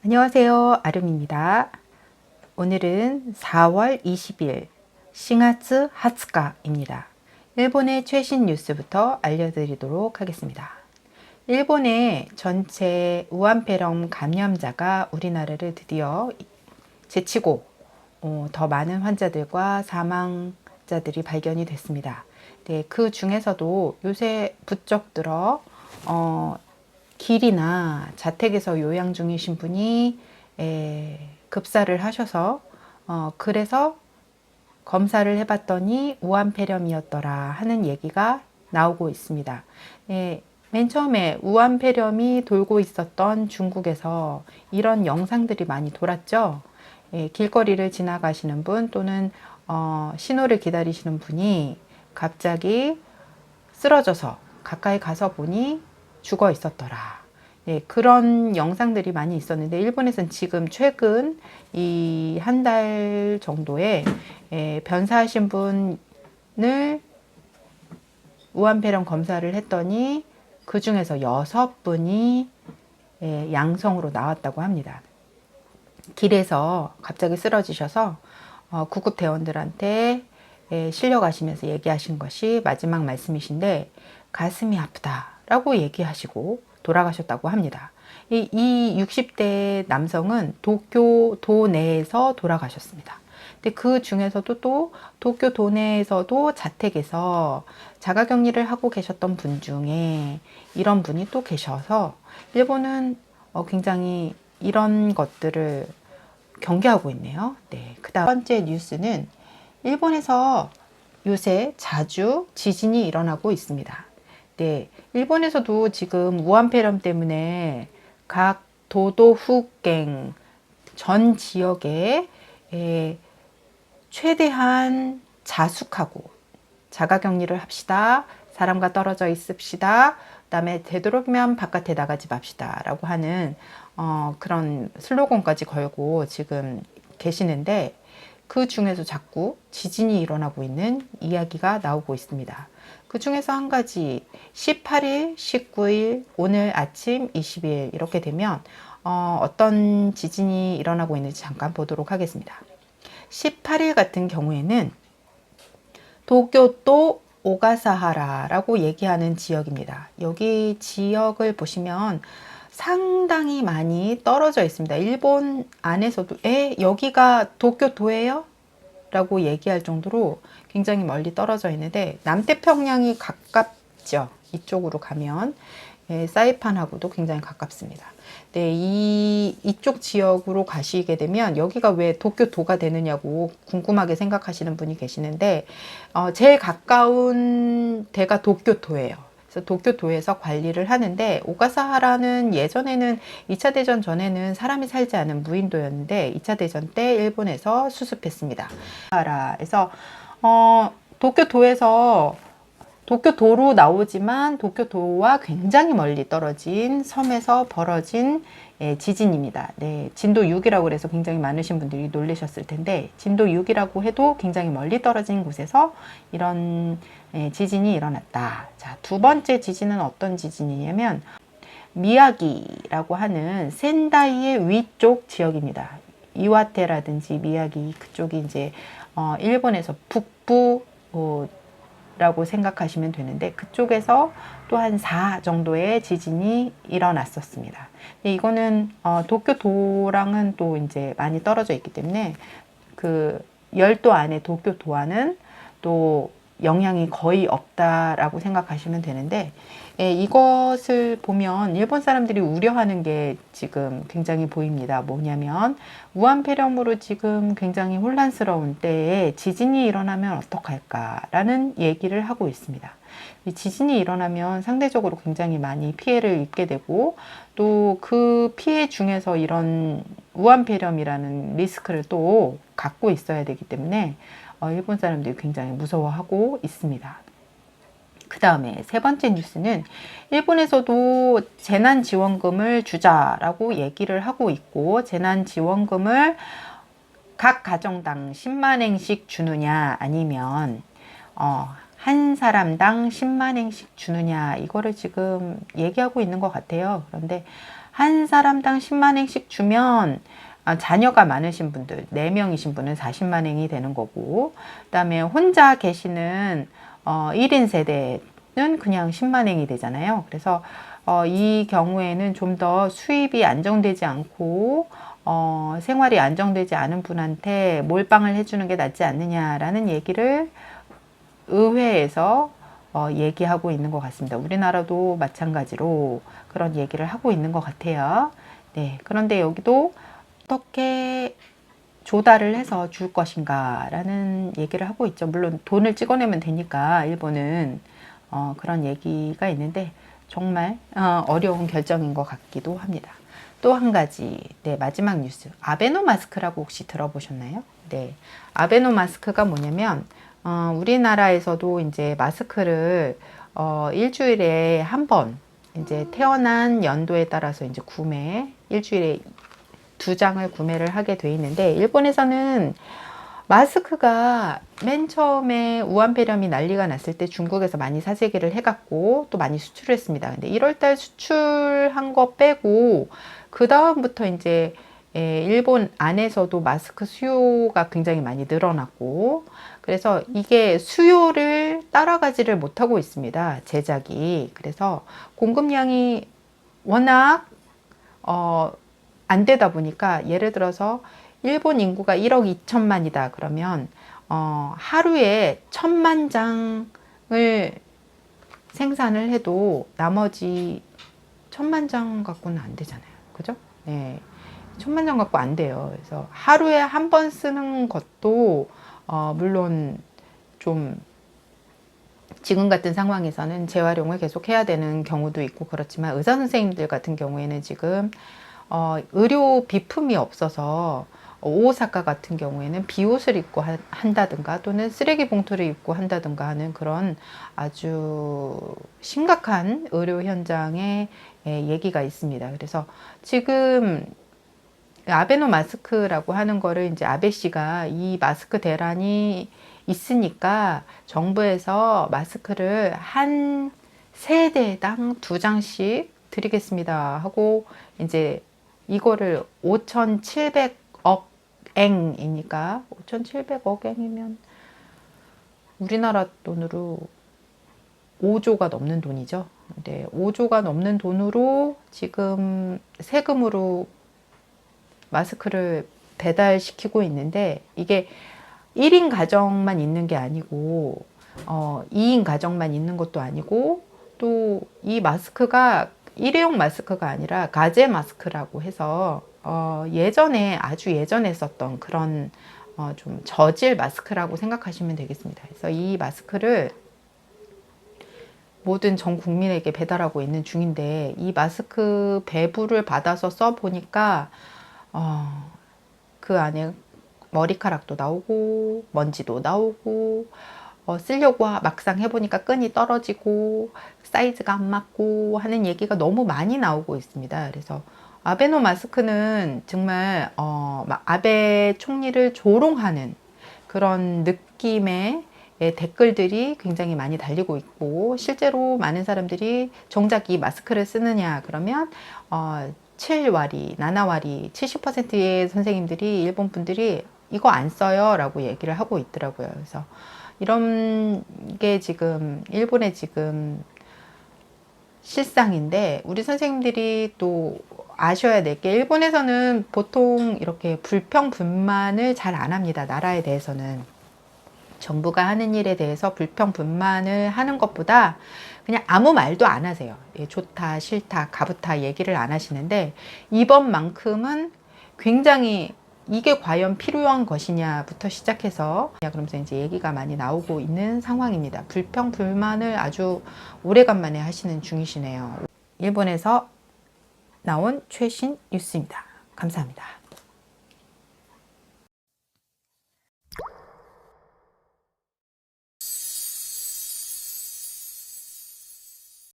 안녕하세요. 아름입니다. 오늘은 4월 20일 싱하츠 하츠카입니다. 일본의 최신 뉴스부터 알려드리도록 하겠습니다. 일본의 전체 우한폐렴 감염자가 우리나라를 드디어 제치고 더 많은 환자들과 사망자들이 발견이 됐습니다. 네, 그 중에서도 요새 부쩍 들어 길이나 자택에서 요양 중이신 분이 급사를 하셔서 그래서 검사를 해봤더니 우한폐렴이었더라 하는 얘기가 나오고 있습니다. 맨 처음에 우한폐렴이 돌고 있었던 중국에서 이런 영상들이 많이 돌았죠. 길거리를 지나가시는 분 또는 신호를 기다리시는 분이 갑자기 쓰러져서 가까이 가서 보니 죽어 있었더라. 그런 영상들이 많이 있었는데 일본에서는 지금 최근 이 한 달 정도에 변사하신 분을 우한폐렴 검사를 했더니 그 중에서 6분이 양성으로 나왔다고 합니다. 길에서 갑자기 쓰러지셔서 구급대원들한테 실려가시면서 얘기하신 것이 마지막 말씀이신데 가슴이 아프다라고 얘기하시고 돌아가셨다고 합니다. 이 60대 남성은 도쿄도 내에서 돌아가셨습니다. 근데 그 중에서도 또 도쿄도 내에서도 자택에서 자가격리를 하고 계셨던 분 중에 이런 분이 또 계셔서 일본은 굉장히 이런 것들을 경계하고 있네요. 네, 그다음 첫 번째 뉴스는 일본에서 요새 자주 지진이 일어나고 있습니다. 네, 일본에서도 지금 우한폐렴 때문에 각 도도후갱 전 지역에 최대한 자숙하고 자가격리를 합시다. 사람과 떨어져 있읍시다. 그다음에 되도록이면 바깥에 나가지 맙시다. 라고 하는 그런 슬로건까지 걸고 지금 계시는데 그 중에서 자꾸 지진이 일어나고 있는 이야기가 나오고 있습니다. 그 중에서 한 가지 18일, 19일, 오늘 아침 20일 이렇게 되면 어떤 지진이 일어나고 있는지 잠깐 보도록 하겠습니다. 18일 같은 경우에는 도쿄도 오가사하라라고 얘기하는 지역입니다. 여기 지역을 보시면 상당히 많이 떨어져 있습니다. 일본 안에서도 여기가 도쿄도예요? 라고 얘기할 정도로 굉장히 멀리 떨어져 있는데 남태평양이 가깝죠. 이쪽으로 가면 사이판하고도 굉장히 가깝습니다. 네, 이쪽 지역으로 가시게 되면 여기가 왜 도쿄도가 되느냐고 궁금하게 생각하시는 분이 계시는데 제일 가까운 데가 도쿄도예요. 그래서 도쿄도에서 관리를 하는데 오가사하라는 예전에는 2차 대전 전에는 사람이 살지 않은 무인도였는데 2차 대전 때 일본에서 수습했습니다. 그래서 도쿄도에서 도쿄도로 나오지만 도쿄도와 굉장히 멀리 떨어진 섬에서 벌어진 지진입니다. 네, 진도 6이라고 그래서 굉장히 많으신 분들이 놀라셨을 텐데 진도 6이라고 해도 굉장히 멀리 떨어진 곳에서 이런 지진이 일어났다. 자, 두 번째 지진은 어떤 지진이냐면 미야기라고 하는 센다이의 위쪽 지역입니다. 이와테라든지 미야기 그쪽이 이제 일본에서 북부 라고 생각하시면 되는데 그쪽에서 또 한 4 정도의 지진이 일어났었습니다. 이거는 도쿄도랑은 또 이제 많이 떨어져 있기 때문에 그 열도 안에 도쿄도와는 또 영향이 거의 없다라고 생각하시면 되는데 이것을 보면 일본 사람들이 우려하는 게 지금 굉장히 보입니다. 뭐냐면 우한폐렴으로 지금 굉장히 혼란스러운 때에 지진이 일어나면 어떡할까라는 얘기를 하고 있습니다. 이 지진이 일어나면 상대적으로 굉장히 많이 피해를 입게 되고 또 그 피해 중에서 이런 우한폐렴이라는 리스크를 또 갖고 있어야 되기 때문에 일본 사람들이 굉장히 무서워하고 있습니다. 그 다음에 세 번째 뉴스는 일본에서도 재난지원금을 주자라고 얘기를 하고 있고 재난지원금을 각 가정당 10만엔씩 주느냐 아니면 한 사람당 10만엔씩 주느냐 이거를 지금 얘기하고 있는 것 같아요. 그런데 한 사람당 10만엔씩 주면 자녀가 많으신 분들 4명이신 분은 40만엔이 되는 거고, 그 다음에 혼자 계시는 1인 세대는 그냥 10만엔이 되잖아요. 그래서 이 경우에는 좀 더 수입이 안정되지 않고 생활이 안정되지 않은 분한테 몰빵을 해주는 게 낫지 않느냐라는 얘기를 의회에서 얘기하고 있는 것 같습니다. 우리나라도 마찬가지로 그런 얘기를 하고 있는 것 같아요. 네, 그런데 여기도 어떻게 조달을 해서 줄 것인가 라는 얘기를 하고 있죠. 물론 돈을 찍어내면 되니까 일본은 그런 얘기가 있는데 정말 어려운 결정인 것 같기도 합니다. 또 한 가지, 네, 마지막 뉴스. 아베노 마스크라고 혹시 들어보셨나요? 네, 아베노 마스크가 뭐냐면 우리나라에서도 이제 마스크를 일주일에 한 번, 이제 태어난 연도에 따라서 이제 일주일에 2장을 구매를 하게 돼 있는데, 일본에서는 마스크가 맨 처음에 우한폐렴이 난리가 났을 때 중국에서 많이 사재기를 해갖고 또 많이 수출을 했습니다. 근데 1월달 수출한 거 빼고 그 다음부터 이제 일본 안에서도 마스크 수요가 굉장히 많이 늘어났고, 그래서 이게 수요를 따라가지를 못하고 있습니다. 제작이. 그래서 공급량이 워낙 안 되다 보니까, 예를 들어서 일본 인구가 1억 2천만이다 그러면 하루에 1,000만 장을 생산을 해도 나머지 1,000만 장 갖고는 안 되잖아요. 그죠? 네. 1,000만 장 갖고 안 돼요. 그래서 하루에 한 번 쓰는 것도 물론 좀 지금 같은 상황에서는 재활용을 계속 해야 되는 경우도 있고 그렇지만, 의사 선생님들 같은 경우에는 지금 의료 비품이 없어서 오사카 같은 경우에는 비옷을 입고 한다든가 또는 쓰레기 봉투를 입고 한다든가 하는 그런 아주 심각한 의료 현장의 얘기가 있습니다. 그래서 지금 아베노 마스크라고 하는 거를 이제 아베 씨가 이 마스크 대란이 있으니까 정부에서 마스크를 한 세대당 2장씩 드리겠습니다 하고, 이제 이거를 5,700억 앵이니까 5,700억 앵이면 우리나라 돈으로 5조가 넘는 돈이죠. 근데 5조가 넘는 돈으로 지금 세금으로 마스크를 배달시키고 있는데, 이게 1인 가정만 있는 게 아니고 2인 가정만 있는 것도 아니고, 또 이 마스크가 일회용 마스크가 아니라 가제 마스크라고 해서 예전에 아주 예전에 썼던 그런 좀 저질 마스크라고 생각하시면 되겠습니다. 그래서 이 마스크를 모든 전 국민에게 배달하고 있는 중인데, 이 마스크 배부를 받아서 써보니까 그 안에 머리카락도 나오고 먼지도 나오고, 쓰려고 막상 해보니까 끈이 떨어지고 사이즈가 안 맞고 하는 얘기가 너무 많이 나오고 있습니다. 그래서 아베노 마스크는 정말 아베 총리를 조롱하는 그런 느낌의 댓글들이 굉장히 많이 달리고 있고, 실제로 많은 사람들이 정작 이 마스크를 쓰느냐 그러면 7와리, 7와리, 70%의 선생님들이, 일본 분들이 이거 안 써요 라고 얘기를 하고 있더라고요. 그래서 이런 게 지금 일본의 지금 실상인데, 우리 선생님들이 또 아셔야 될 게, 일본에서는 보통 이렇게 불평불만을 잘 안 합니다. 나라에 대해서는. 정부가 하는 일에 대해서 불평불만을 하는 것보다 그냥 아무 말도 안 하세요. 좋다, 싫다, 가부타 얘기를 안 하시는데, 이번만큼은 굉장히 이게 과연 필요한 것이냐부터 시작해서 그러면서 이제 얘기가 많이 나오고 있는 상황입니다. 불평불만을 아주 오래간만에 하시는 중이시네요. 일본에서 나온 최신 뉴스입니다. 감사합니다.